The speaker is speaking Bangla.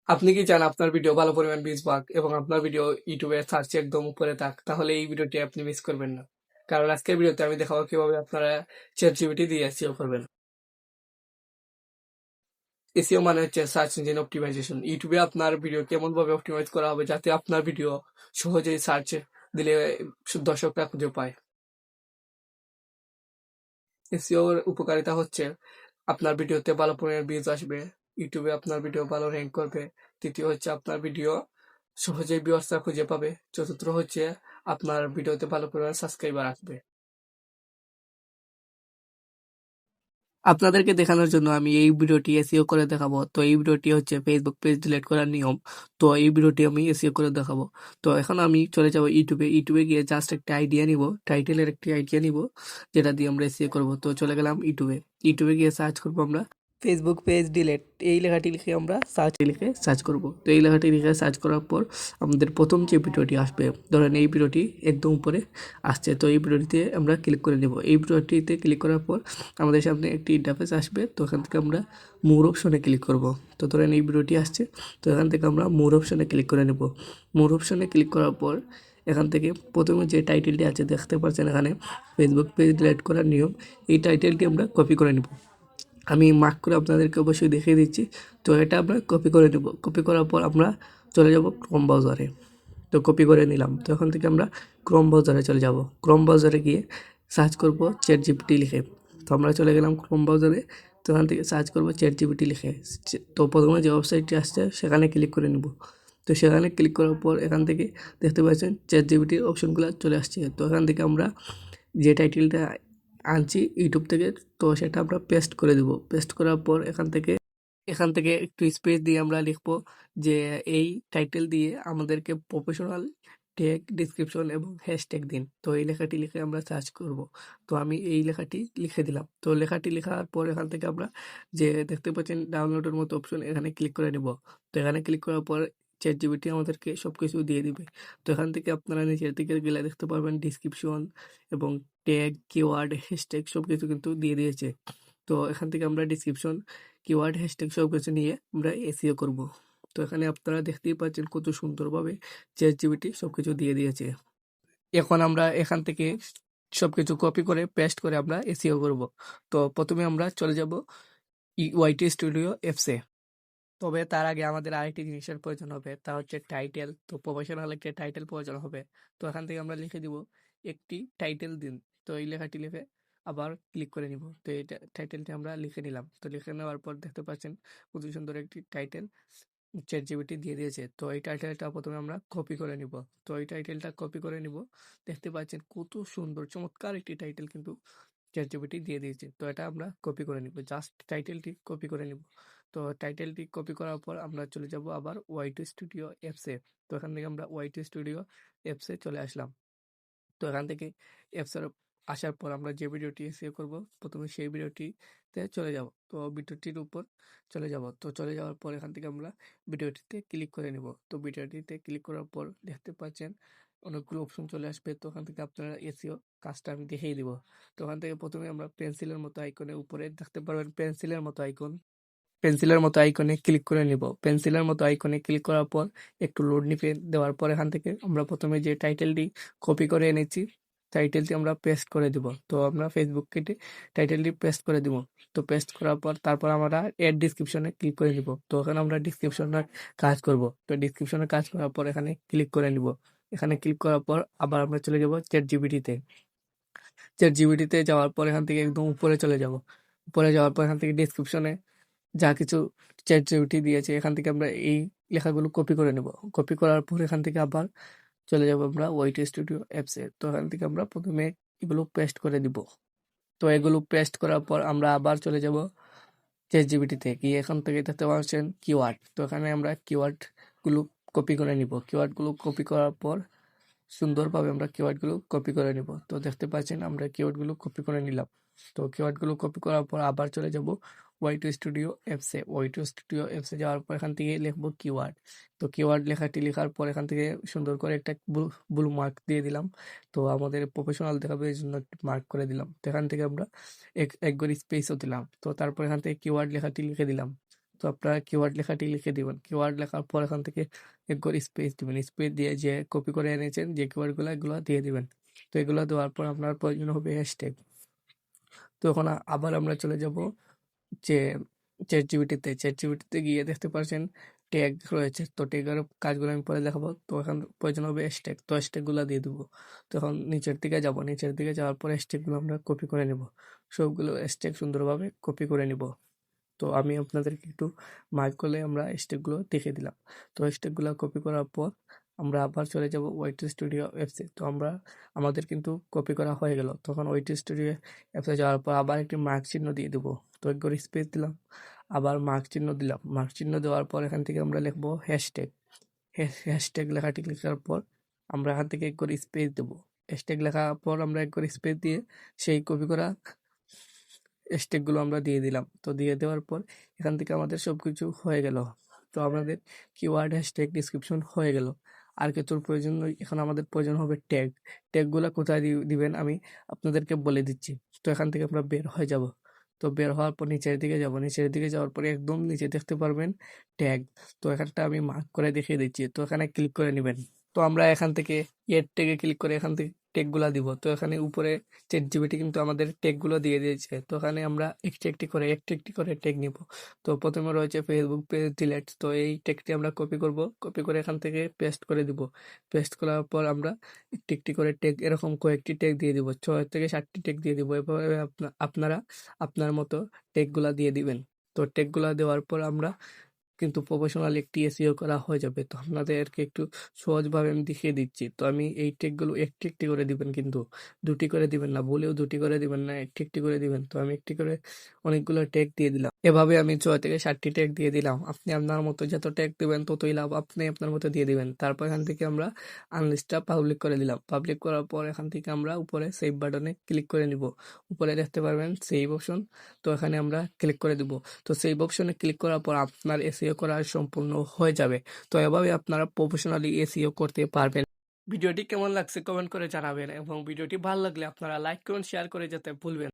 আপনি কি চান আপনার ভিডিও ভালো পরিমাণ ভিউজ পাক এবং আপনার ভিডিও ইউটিউবে সার্চে একদম উপরে থাক? তাহলে এই ভিডিওটি আপনি মিস করবেন না। কারণ আজকের ভিডিওতে আমি দেখাবো কিভাবে আপনারা ChatGPT দিয়ে এসইও করবেন। এসইও মানে হচ্ছে সার্চ ইঞ্জিন অপটিমাইজেশন। ইউটিউবে আপনার ভিডিও কেমন ভাবে অপটিমাইজ করা হবে যাতে আপনার ভিডিও সহজেই সার্চে দিলে দর্শকরা খুঁজে পায়। এসইও এর উপকারিতা হচ্ছে আপনার ভিডিওতে ভালো পরিমাণ ভিউজ আসবে, ইউটিউবে আপনার ভিডিও ভালো র‍্যাঙ্ক করবে। তৃতীয় হচ্ছে আপনার ভিডিও সহজেই ভিউয়ার্সরা খুঁজে পাবে। চতুর্থ হচ্ছে আপনার ভিডিওতে ভালো পরিমাণ সাবস্ক্রাইবার আসবে। আপনাদেরকে দেখানোর জন্য আমি এই ভিডিওটি এসইও করে দেখাবো। তো এই ভিডিওটি হচ্ছে ফেসবুক পেজ ডিলিট করার নিয়ম। তো এই ভিডিওটি আমি এসইও করে দেখাবো। তো এখন আমি চলে যাব ইউটিউবে। ইউটিউবে গিয়ে জাস্ট একটা আইডিয়া নিব, টাইটেলের একটি আইডিয়া নিব যেটা দিয়ে আমরা এসইও করব। তো চলে গেলাম ইউটিউবে। ইউটিউবে গিয়ে সার্চ করব আমরা ফেসবুক পেজ ডিলিট, এই লেখাটি লিখে আমরা লিখে সার্চ করব। তো এই লেখাটি লিখে সার্চ করার পর আমাদের প্রথম যে ভিডিওটি আসবে, ধরেন এই ভিডিওটি একদম উপরে আসছে। তো এই ভিডিওটিতে আমরা ক্লিক করে নেব। এই ভিডিওটিতে ক্লিক করার পর আমাদের সামনে একটি ইন্টারফেস আসবে। তো এখান থেকে আমরা মোর অপশনে ক্লিক করব। তো ধরেন এই ভিডিওটি আসছে, তো এখান থেকে আমরা মোর অপশনে ক্লিক করে নেব। মোর অপশনে ক্লিক করার পর এখান থেকে প্রথমে যে টাইটেলটি আছে দেখতে পাচ্ছেন এখানে, ফেসবুক পেজ ডিলিট করার নিয়ম, এই টাইটেলটি আমরা কপি করে নেব। আমি মার্ক করে আপনাদেরকে অবশ্যই দেখিয়ে দিচ্ছি। তো এটা আমরা কপি করে নেব। কপি করার পর আমরা চলে যাব ক্রোম ব্রাউজারে। তো কপি করে নিলাম। তো এখান থেকে আমরা ক্রোম ব্রাউজারে চলে যাব। ক্রোম ব্রাউজারে গিয়ে সার্চ করব ChatGPT লিখে। তো আমরা চলে গেলাম ক্রোম ব্রাউজারে। তো এখান থেকে সার্চ করব ChatGPT লিখে। তো প্রথমে যে ওয়েবসাইটটি আসছে সেখানে ক্লিক করে নেব। তো সেখানে ক্লিক করার পর এখান থেকে দেখতে পাচ্ছেন ChatGPT অপশনগুলো চলে আসছে। তো এখান থেকে আমরা যে টাইটেলটা আনছি ইউটিউব থেকে, তো সেটা আমরা পেস্ট করে দেব। পেস্ট করার পর এখান থেকে একটু স্পেস দিয়ে আমরা লিখব যে এই টাইটেল দিয়ে আমাদেরকে প্রফেশনাল ট্যাগ, ডেসক্রিপশন এবং হ্যাশট্যাগ দিন। তো এই লেখাটি লিখে আমরা সার্চ করব। তো আমি এই লেখাটি লিখে দিলাম। তো লেখাটি লেখার পর এখান থেকে আমরা যে দেখতে পাচ্ছেন ডাউনলোডের মতো অপশন, এখানে ক্লিক করে নেব। তো এখানে ক্লিক করার পর ChatGPT আমাদেরকে সবকিছু দিয়ে দিবে। তো এখান থেকে আপনারা নিচের দিকে গেলে দেখতে পারবেন ডেসক্রিপশন এবং ট্যাগ, কিওয়ার্ড, হ্যাশট্যাগ সবকিছু কিন্তু দিয়ে দিয়েছে। তো এখান থেকে আমরা ডেসক্রিপশন, কিওয়ার্ড, হ্যাশট্যাগ সবকিছু নিয়ে আমরা এসইও করব। তো এখানে আপনারা দেখতেই পাচ্ছেন কত সুন্দরভাবে ChatGPT সবকিছু দিয়ে দিয়েছে। এখন আমরা এখান থেকে সবকিছু কপি করে পেস্ট করে আমরা এসইও করব। তো প্রথমে আমরা চলে যাব YT স্টুডিও অ্যাপসে। তবে তার আগে আমাদের আরেকটি জিনিসের প্রয়োজন হবে, তা হচ্ছে টাইটেল। তো প্রফেশনাল একটা টাইটেল প্রয়োজন হবে। তো এখান থেকে আমরা লিখে দিব একটি টাইটেল দিন। তো এই লেখাটি লিখে আবার ক্লিক করে নিব। তো এই টাইটেলটি আমরা লিখে নিলাম। তো লিখে নেওয়ার পর দেখতে পাচ্ছেন কত সুন্দর একটি টাইটেল ChatGPT দিয়ে দিয়েছে। তো এই টাইটেলটা প্রথমে আমরা কপি করে নিব। তো এই টাইটেলটা কপি করে নিব। দেখতে পাচ্ছেন কত সুন্দর চমৎকার একটি টাইটেল কিন্তু ChatGPT দিয়ে দিয়েছে। তো এটা আমরা কপি করে নিব। জাস্ট টাইটেলটি কপি করে নিব। তো টাইটেলটি কপি করার পর আমরা চলে যাব আবার YT স্টুডিও অ্যাপসে। তো এখান থেকে আমরা YT স্টুডিও অ্যাপসে চলে আসলাম। তো এখান থেকে অ্যাপসের আসার পর আমরা যে ভিডিওটি সেভ করব, প্রথমে সেই ভিডিওটিতে চলে যাব। তো ভিডিওটির উপর চলে যাব। তো চলে যাওয়ার পর এখান থেকে আমরা ভিডিওটিতে ক্লিক করে নেব। তো ভিডিওটিতে ক্লিক করার পর দেখতে পাচ্ছেন অনেকগুলো অপশন চলে আসবে। তো ওখান থেকে আপনারা এসইও কাজটা আমি দেখিয়ে দিব। তো ওখান থেকে প্রথমে আমরা পেন্সিলের মতো আইকনের উপরে দেখতে পারবেন পেন্সিলের মতো আইকন, পেন্সিলের মতো আইকনে ক্লিক করে নিব। পেন্সিলের মতো আইকনে ক্লিক করার পর একটু লোড নিবে। দেওয়ার পর এখান থেকে আমরা প্রথমে যে টাইটেলটি কপি করে এনেছি টাইটেলটি আমরা পেস্ট করে দিব। তো আমরা ফেসবুক কেটে টাইটেলটি পেস্ট করে দিব। তো পেস্ট করার পর তারপর আমরা এড ডিসক্রিপশনে ক্লিক করে নিব। তো এখানে আমরা ডিসক্রিপশনের কাজ করব। তো ডিসক্রিপশনের কাজ করার পর এখানে ক্লিক করে নিব। এখানে ক্লিক করার পর আবার আমরা চলে যাব ChatGPT-তে। ChatGPT-তে যাওয়ার পর এখান থেকে একদম উপরে চলে যাব। উপরে যাওয়ার পর এখান থেকে ডিসক্রিপশনে যা কিছু ChatGPT দিয়েছে এখান থেকে আমরা এই লেখাগুলো কপি করে নেব। কপি করার পর এখান থেকে আবার চলে যাব আমরা YT স্টুডিও অ্যাপসে। তো এখান থেকে আমরা প্রথমে এগুলো পেস্ট করে দিব। তো এগুলো পেস্ট করার পর আমরা আবার চলে যাব ChatGPT-তে গিয়ে এখান থেকে দেখতে পাচ্ছেন কিওয়ার্ড। তো এখানে আমরা কিওয়ার্ডগুলো কপি করে নিব। কিওয়ার্ডগুলো কপি করার পর সুন্দরভাবে আমরা কিওয়ার্ডগুলো কপি করে নিব। তো দেখতে পাচ্ছেন আমরা কিওয়ার্ডগুলো কপি করে নিলাম। তো কিওয়ার্ডগুলো কপি করার পর আবার চলে যাব YT স্টুডিও অ্যাপসে। YT স্টুডিও অ্যাপসে যাওয়ার পর এখান থেকে লিখব কিওয়ার্ড। তো কিওয়ার্ড লেখাটি লেখার পর এখান থেকে সুন্দর করে একটা ব্লু মার্ক দিয়ে দিলাম। তো আমাদের প্রফেশনাল দেখাবে এই জন্য মার্ক করে দিলাম। তো এখান থেকে আমরা একবার স্পেসও দিলাম। তো তারপর এখান থেকে কিওয়ার্ড লেখাটি লিখে দিলাম। তো আপনারা কিওয়ার্ড লেখাটি লিখে দিবেন। কিওয়ার্ড লেখার পর এখান থেকে একবার স্পেস দিবেন। স্পেস দিয়ে যে কপি করে এনেছেন যে কিওয়ার্ডগুলো এগুলো দিয়ে দিবেন। তো এগুলো দেওয়ার পর আপনার প্রয়োজন হবে হ্যাশট্যাগ। তো এখন আবার আমরা চলে যাব যে চ্যাটজিপিটিতে গিয়ে দেখতে পাচ্ছেন ট্যাগ রয়েছে। তো ট্যাগের কাজগুলো আমি পরে দেখাবো। তো এখন প্রয়োজন হবে হ্যাশট্যাগ। তো হ্যাশট্যাগুলো দিয়ে দেবো। তো এখন নিচের দিকে যাব। নিচের দিকে যাওয়ার পর হ্যাশট্যাগুলো আমরা কপি করে নেব। সবগুলো হ্যাশট্যাগ সুন্দরভাবে কপি করে নিব। তো আমি আপনাদেরকে একটু মার্ক করে আমরা হ্যাশট্যাগুলো দেখে দিলাম। তো হ্যাশট্যাগুলো কপি করার পর আমরা আবার চলে যাব ওয়াইটি স্টুডিও অ্যাপসে। তো আমাদের কিন্তু কপি করা হয়ে গেল। তখন ওয়াইটি স্টুডিও অ্যাপসে যাওয়ার পর আবার একটি মার্ক চিহ্ন দিয়ে দেবো। তো একবার স্পেস দিলাম, আবার মার্ক চিহ্ন দিলাম। মার্ক চিহ্ন দেওয়ার পর এখান থেকে আমরা লিখবো হ্যাশট্যাগ। হ্যাশট্যাগ লেখাটি লেখার পর আমরা এখান থেকে একবার স্পেস দেবো। হ্যাশট্যাগ লেখার পর আমরা একবার স্পেস দিয়ে সেই কপি করা হ্যাশট্যাগুলো আমরা দিয়ে দিলাম। তো দিয়ে দেওয়ার পর এখান থেকে আমাদের সবকিছু হয়ে গেল। তো আমাদের কিওয়ার্ড হ্যাশট্যাগ ডিসক্রিপশন হয়ে গেল। আর কিছুর প্রয়োজন নেই। এখন আমাদের প্রয়োজন হবে ট্যাগ। ট্যাগগুলো কোথায় দিবেন আমি আপনাদেরকে বলে দিচ্ছি। তো এখান থেকে আমরা বের হয়ে যাব। তো বের হওয়ার পর নিচের দিকে যাব। নিচের দিকে যাওয়ার পরে একদম নিচে দেখতে পারবেন ট্যাগ। তো এখানটা আমি মার্ক করে দেখিয়ে দিচ্ছি। তো এখানে ক্লিক করে নেবেন। তো আমরা এখান থেকে এর ট্যাগে ক্লিক করে এখান থেকে ট্যাগগুলা দিব। তো এখানে উপরে চ্যাটজিপিটি কিন্তু আমাদের ট্যাগগুলো দিয়ে দিয়েছে। তো এখানে আমরা একটি করে ট্যাগ নিব। তো প্রথমে রয়েছে ফেসবুক পেজ ডিলেট। তো এই ট্যাগটি আমরা কপি করব। কপি করে এখান থেকে পেস্ট করে দিব। পেস্ট করার পর আমরা একটি করে ট্যাগ এরকম কয়েকটি ট্যাগ দিয়ে দিব। 6 থেকে 7টি ট্যাগ দিয়ে দিব। এভাবে আপনারা আপনার মতো ট্যাগগুলা দিয়ে দিবেন। তো ট্যাগগুলা দেওয়ার পর আমরা কিন্তু প্রফেশনাল একটি এসইও করা হয়ে যাবে। তো আপনাদেরকে একটু সহজভাবে আমি দেখিয়ে দিচ্ছি। তো আমি এই ট্যাগগুলো একটি করে দিবেন, কিন্তু 2টি করে দিবেন না। ভুলেও 2টি করে দিবেন না, একটি করে দিবেন। তো আমি একটি করে অনেকগুলো ট্যাগ দিয়ে দিলাম। এভাবে আমি 6 থেকে 7টি ট্যাগ দিয়ে দিলাম। আপনি আপনার মতো যত ট্যাগ দিবেন ততই লাভ। আপনি আপনার মতো দিয়ে দিবেন। তারপর এখান থেকে আমরা আনলিস্টটা পাবলিক করে দিলাম। পাবলিক করার পর এখান থেকে আমরা উপরে সেভ বাটনে ক্লিক করে নিব। উপরে দেখতে পারবেন সেভ অপশন। তো এখানে আমরা ক্লিক করে দিব। তো সেভ অপশনে ক্লিক করার পর আপনার এসইও করা সম্পূর্ণ হয়ে যাবে। তো এভাবে আপনারা প্রফেশনালি এসইও করতে পারবেন। ভিডিওটি কেমন লাগছে কমেন্ট করে জানাবেন এবং ভিডিওটি ভালো লাগলে আপনারা লাইক করুন, শেয়ার করে যেতে ভুলবেন।